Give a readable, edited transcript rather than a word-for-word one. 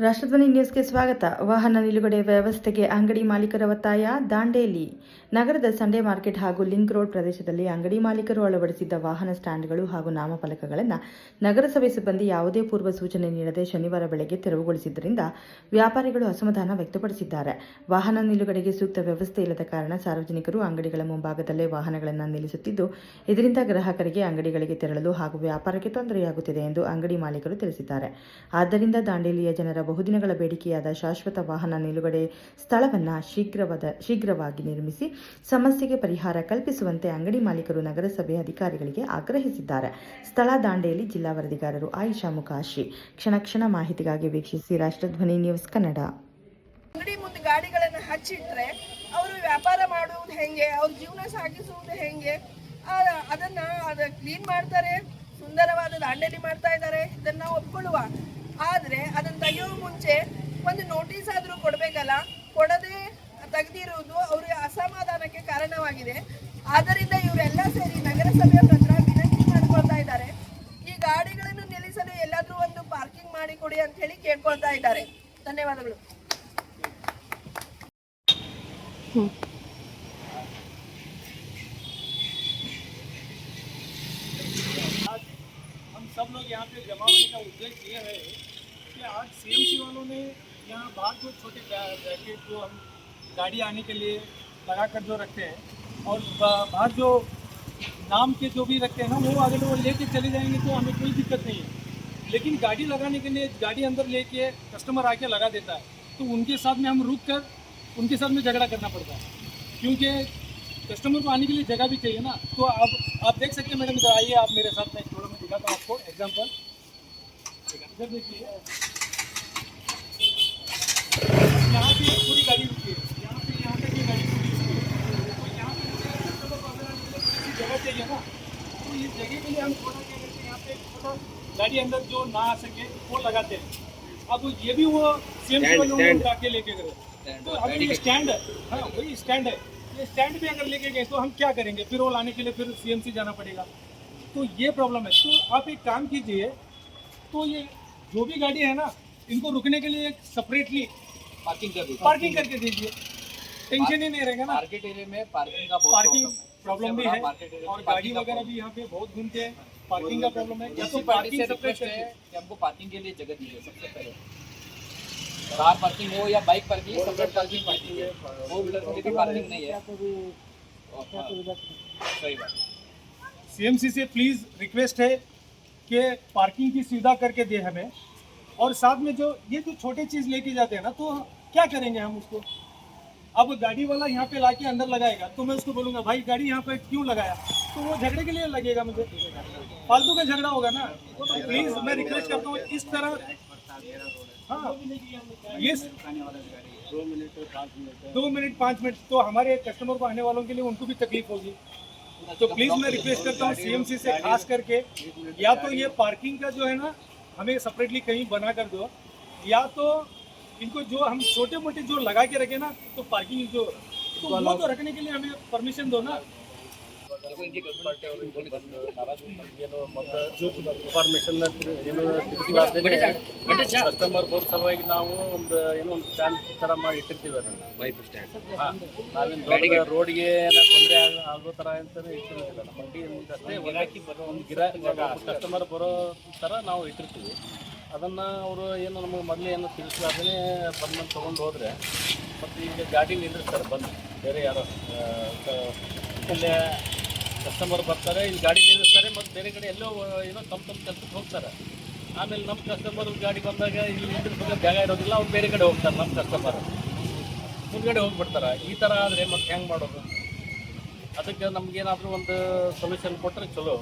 ರಾಷ್ಟ್ರಧ್ವನಿ ನ್ಯೂಸ್ಗೆ ಸ್ವಾಗತ. ವಾಹನ ನಿಲುಗಡೆ ವ್ಯವಸ್ಥೆಗೆ ಅಂಗಡಿ ಮಾಲೀಕರ ಒತ್ತಾಯ. ದಾಂಡೇಲಿ ನಗರದ ಸಂಡೇ ಮಾರ್ಕೆಟ್ ಹಾಗೂ ಲಿಂಕ್ ರೋಡ್ ಪ್ರದೇಶದಲ್ಲಿ ಅಂಗಡಿ ಮಾಲೀಕರು ಅಳವಡಿಸಿದ್ದ ವಾಹನ ಸ್ಟ್ಯಾಂಡ್ಗಳು ಹಾಗೂ ನಾಮಫಲಕಗಳನ್ನು ನಗರಸಭೆ ಸಿಬ್ಬಂದಿ ಯಾವುದೇ ಪೂರ್ವ ಸೂಚನೆ ನೀಡದೆ ಶನಿವಾರ ಬೆಳಗ್ಗೆ ತೆರವುಗೊಳಿಸಿದ್ದರಿಂದ ವ್ಯಾಪಾರಿಗಳು ಅಸಮಾಧಾನ ವ್ಯಕ್ತಪಡಿಸಿದ್ದಾರೆ. ವಾಹನ ನಿಲುಗಡೆಗೆ ಸೂಕ್ತ ವ್ಯವಸ್ಥೆ ಇಲ್ಲದ ಕಾರಣ ಸಾರ್ವಜನಿಕರು ಅಂಗಡಿಗಳ ಮುಂಭಾಗದಲ್ಲೇ ವಾಹನಗಳನ್ನು ನಿಲ್ಲಿಸುತ್ತಿದ್ದು, ಇದರಿಂದ ಗ್ರಾಹಕರಿಗೆ ಅಂಗಡಿಗಳಿಗೆ ತೆರಳಲು ಹಾಗೂ ವ್ಯಾಪಾರಕ್ಕೆ ತೊಂದರೆಯಾಗುತ್ತಿದೆ ಎಂದು ಅಂಗಡಿ ಮಾಲೀಕರು ತಿಳಿಸಿದ್ದಾರೆ. ಆದ್ದರಿಂದ ದಾಂಡೇಲಿಯ ಜನರ ಬಹುದಿನಗಳ ಬೇಡಿಕೆಯಾದ ಶಾಶ್ವತ ವಾಹನ ನಿಲುಗಡೆ ಸ್ಥಳವನ್ನು ಶೀಘ್ರವಾಗಿ ನಿರ್ಮಿಸಿ ಸಮಸ್ಯೆಗೆ ಪರಿಹಾರ ಕಲ್ಪಿಸುವಂತೆ ಅಂಗಡಿ ಮಾಲೀಕರು ನಗರಸಭೆ ಅಧಿಕಾರಿಗಳಿಗೆ ಆಗ್ರಹಿಸಿದ್ದಾರೆ. ಸ್ಥಳ ದಾಂಡೇಲಿ. ಜಿಲ್ಲಾ ವರದಿಗಾರರು ಆಯಿಷಾ ಮುಖಾಶಿ. ಕ್ಷಣ ಮಾಹಿತಿಗಾಗಿ ವೀಕ್ಷಿಸಿ ರಾಷ್ಟ್ರಧ್ವನಿ ನ್ಯೂಸ್ ಕನ್ನಡ. ಅಂಗಡಿ ಮುಂದೆ ಗಾಡಿಗಳನ್ನು ಹಚ್ಚಿಟ್ರೆ ಅವರು ವ್ಯಾಪಾರ ಮಾಡುವುದು ಹೆಂಗೆ, ಅವ್ರ ಜೀವನ ಸಾಗಿಸುವುದು ಹೆಂಗೆ, ಅದನ್ನ ಕ್ಲೀನ್ ಮಾಡ್ತಾರೆ, ಸುಂದರವಾದ ದಾಂಡೇಲಿ ಮಾಡ್ತಾ ಇದ್ದಾರೆ, ಇದನ್ನ ಒಪ್ಕೊಳ್ಳುವ. ಆದರೆ ಅದನ್ನು ತೆಗೆಯೋ ಮುಂಚೆ ಒಂದು ನೋಟಿಸ್ ಆದರೂ ಕೊಡಬೇಕಲ್ಲ. ಕೊಡದೆ ತೆಗೆದಿರುವುದು ಅವರಿಗೆ ಅಸಮಾಧಾನಕ್ಕೆ ಕಾರಣವಾಗಿದೆ. ಆದ್ದರಿಂದ ಇವರೆಲ್ಲ ಸೇರಿ ನಗರಸಭೆಯವರ ಹತ್ರ ವಿನಂತಿ ಮಾಡಿಕೊಳ್ತಾ ಇದ್ದಾರೆ. ಈ ಗಾಡಿಗಳನ್ನು ನಿಲ್ಲಿಸಲು ಎಲ್ಲಾದರೂ ಒಂದು ಪಾರ್ಕಿಂಗ್ ಮಾಡಿಕೊಡಿ ಅಂತ ಹೇಳಿ ಕೇಳ್ಕೊಳ್ತಾ ಇದ್ದಾರೆ. ಧನ್ಯವಾದಗಳು. सब लोग यहाँ पे जमा होने का उद्देश्य ये है कि आज सीएमसी वालों ने यहाँ बाहर जो छोटे ब्रैकेट जो हम गाड़ी आने के लिए लगा कर जो रखते हैं और बाहर जो नाम के जो भी रखते हैं ना, वो अगर वो लेके चले जाएंगे तो हमें कोई दिक्कत नहीं है. लेकिन गाड़ी लगाने के लिए गाड़ी अंदर लेके कस्टमर आके लगा देता है, तो उनके साथ में हम रुक कर उनके साथ में झगड़ा करना पड़ता है, क्योंकि कस्टमर को आने के लिए जगह भी चाहिए ना. तो अब आप देख सकते हैं मैडम, इधर आइए आप मेरे साथ में. थोड़ा मैं दिखाता हूँ आपको एग्जाम्पल. इधर देखिए, यहाँ से पूरी गाड़ी रुकी है, यहाँ से यहाँ तक ये गाड़ी रुकी है. तो यहाँ पे कस्टमर को अगर जगह चाहिए ना, तो इस जगह के लिए हम थोड़ा क्या करते हैं, यहाँ पे छोटा गाड़ी अंदर जो ना आ सके वो लगाते हैं. अब ये भी वो सेम उठा के लेके गए. तो अगर ये स्टैंड है, हाँ वही स्टैंड है, ये स्टैंड भी अगर लेके गए तो हम क्या करेंगे, फिर वो लाने के लिए फिर सीएमसी जाना पड़ेगा. तो ये प्रॉब्लम है. तो आप एक काम कीजिए, तो ये जो भी गाड़ी है ना, इनको रुकने के लिए एक सेपरेटली पार्किंग करके दीजिए. टेंशन ही नहीं रहेगा ना. मार्केट एरिया में पार्किंग का पार्किंग प्रॉब्लम भी है और गाड़ी वगैरह भी यहाँ पे बहुत घूमते हैं. पार्किंग का प्रॉब्लम है. या तो पार्किंग सेपरेट है कि हमको पार्किंग के लिए जगह दीजिए. सबसे पहले कार पार्किंग हो या बाइक पार्किंग, सेपरेट पार्किंग है. वो व्हीलर की पार्किंग नहीं है. सही बात. सीएमसी से प्लीज़ रिक्वेस्ट है कि पार्किंग की सुविधा करके दे हमें. और साथ में जो ये जो छोटे चीज़ लेके जाते हैं ना, तो क्या करेंगे हम उसको. अब गाड़ी वाला यहाँ पे लाके अंदर लगाएगा तो मैं उसको बोलूँगा भाई गाड़ी यहाँ पे क्यों लगाया, तो वो झगड़े के लिए लगेगा, मुझे फालतू का झगड़ा होगा ना. तो प्लीज़ मैं रिक्वेस्ट करता हूँ इस तरह. हाँ ये 2 मिनट 5 मिनट तो हमारे कस्टमर को आने वालों के लिए उनको भी तकलीफ होगी. तो प्लीज़ मैं रिक्वेस्ट करता हूँ सीएमसी से खास करके, या तो ये पार्किंग का जो है ना हमें सेपरेटली कहीं बना कर दो, या तो इनको जो हम छोटे मोटे जो लगा के रखे ना, तो पार्किंग जो तो वो तो रखने के लिए हमें परमिशन दो ना. ಇನ್ಫಾರ್ಮೇಶನ್ ಏನು ಕಸ್ಟಮರ್ ಬರೋ ಸಲುವಾಗಿ ನಾವು ಒಂದು ಸ್ಟ್ಯಾಂಡ್ ಥರ ಮಾಡಿ ಇಟ್ಟಿರ್ತೀವಿ. ಅದನ್ನು ನಾವೇನು ದೊಡ್ಡ ರೋಡ್ಗೆ ತೊಂದರೆ ಆಗೋ ಥರ ಅಂತಲೇ ಇಟ್ಟಿರೋದಿಲ್ಲ. ನಮ್ಮ ಅಂಗಡಿ ಅಷ್ಟೇ ಒಂದು ಕಸ್ಟಮರ್ ಬರೋ ಥರ ನಾವು ಇಟ್ಟಿರ್ತೀವಿ. ಅದನ್ನು ಅವರು ಏನು ನಮಗೆ ಮೊದಲೇ ಏನು ತಿಳಿಸಲಾರ್ದೇ ಬಂದು ತೊಗೊಂಡು ಹೋದರೆ ಮತ್ತು ಈಗ ಗಾಡಿ ನಿಲ್ಲಿಸ್ತಾರೆ ಬಂದು ಬೇರೆ ಯಾರೋ ಇಲ್ಲೇ ಕಸ್ಟಮರ್ ಬರ್ತಾರೆ, ಇಲ್ಲಿ ಗಾಡಿ ನಿಲ್ಲಿಸ್ತಾರೆ ಮತ್ತು ಬೇರೆ ಕಡೆ ಎಲ್ಲೋ ಏನೋ ತಮ್ಮ ಕೆಲಸಕ್ಕೆ ಹೋಗ್ತಾರೆ. ಆಮೇಲೆ ನಮ್ಮ ಕಸ್ಟಮರ್ ಗಾಡಿ ಬಂದಾಗ ಇಲ್ಲಿ ನಿಲ್ಲಿಸ್ಬೇಕಾದ್ರೆ ಜಾಗ ಇರೋದಿಲ್ಲ, ಅವ್ರು ಬೇರೆ ಕಡೆ ಹೋಗ್ತಾರೆ. ನಮ್ಮ ಕಸ್ಟಮರ್ ಮುಂದ್ಗಡೆ ಹೋಗ್ಬಿಡ್ತಾರೆ. ಈ ಥರ ಆದರೆ ಮತ್ತೆ ಹೆಂಗೆ ಮಾಡೋದು. ಅದಕ್ಕೆ ನಮಗೇನಾದರೂ ಒಂದು ಸೊಲ್ಯೂಷನ್ ಕೊಟ್ಟರೆ ಚಲೋ.